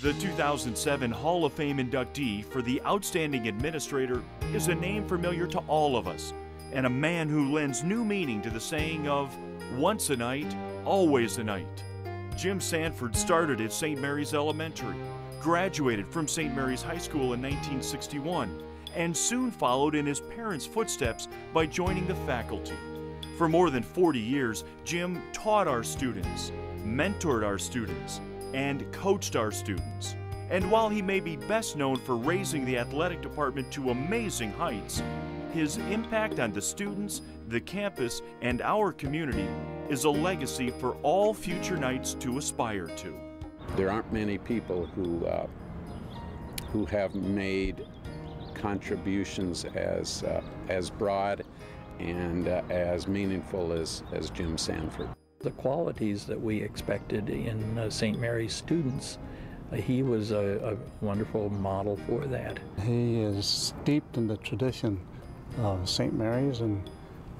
The 2007 Hall of Fame inductee for the Outstanding Administrator is a name familiar to all of us, and a man who lends new meaning to the saying of, once a night, always a night. Jim Sanford started at St. Mary's Elementary, graduated from St. Mary's High School in 1961, and soon followed in his parents' footsteps by joining the faculty. For more than 40 years, Jim taught our students, mentored our students, and coached our students. And while he may be best known for raising the athletic department to amazing heights, his impact on the students, the campus, and our community is a legacy for all future Knights to aspire to. There aren't many people who have made contributions as broad and as meaningful as Jim Sanford. The qualities that we expected in St. Mary's students, he was a wonderful model for that. He is steeped in the tradition of St. Mary's, and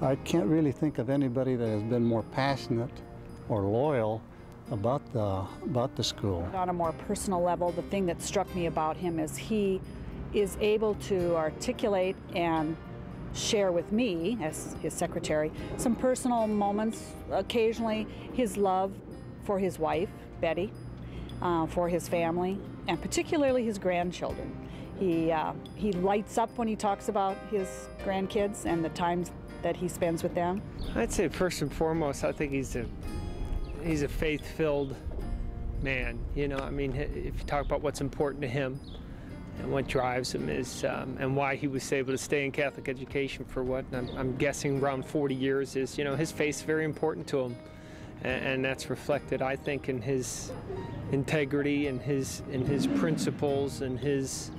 I can't really think of anybody that has been more passionate or loyal about the school. On a more personal level, the thing that struck me about him is he is able to articulate and share with me, as his secretary, some personal moments, occasionally his love for his wife, Betty, for his family, and particularly his grandchildren. He lights up when he talks about his grandkids and the times that he spends with them. I'd say first and foremost, I think he's a faith-filled man. You know, I mean, if you talk about what's important to him, and what drives him is, and why he was able to stay in Catholic education for what, I'm guessing around 40 years, is, you know, his faith's very important to him. And that's reflected, I think, in his integrity and his principles and his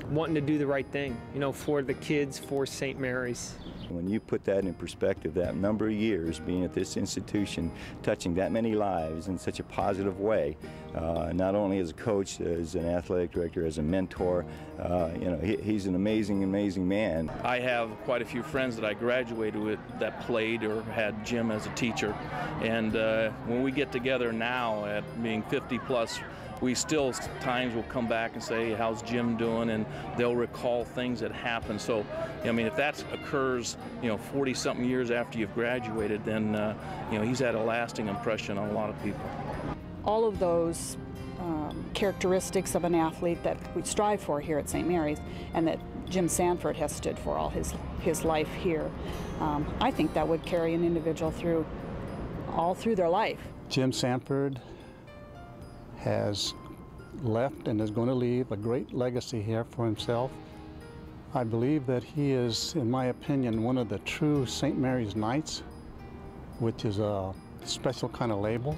wanting to do the right thing, you know, for the kids, for St. Mary's. When you put that in perspective, that number of years being at this institution, touching that many lives in such a positive way, not only as a coach, as an athletic director, as a mentor, you know, he's an amazing, amazing man. I have quite a few friends that I graduated with that played or had Jim as a teacher, and when we get together now at being 50 plus, we still times will come back and say, how's Jim doing? And they'll recall things that happened. So, I mean, if that occurs, you know, 40-something years after you've graduated, then, you know, he's had a lasting impression on a lot of people. All of those characteristics of an athlete that we strive for here at St. Mary's, and that Jim Sanford has stood for all his life here, I think that would carry an individual all through their life. Jim Sanford has left and is going to leave a great legacy here for himself. I believe that he is, in my opinion, one of the true St. Mary's Knights, which is a special kind of label.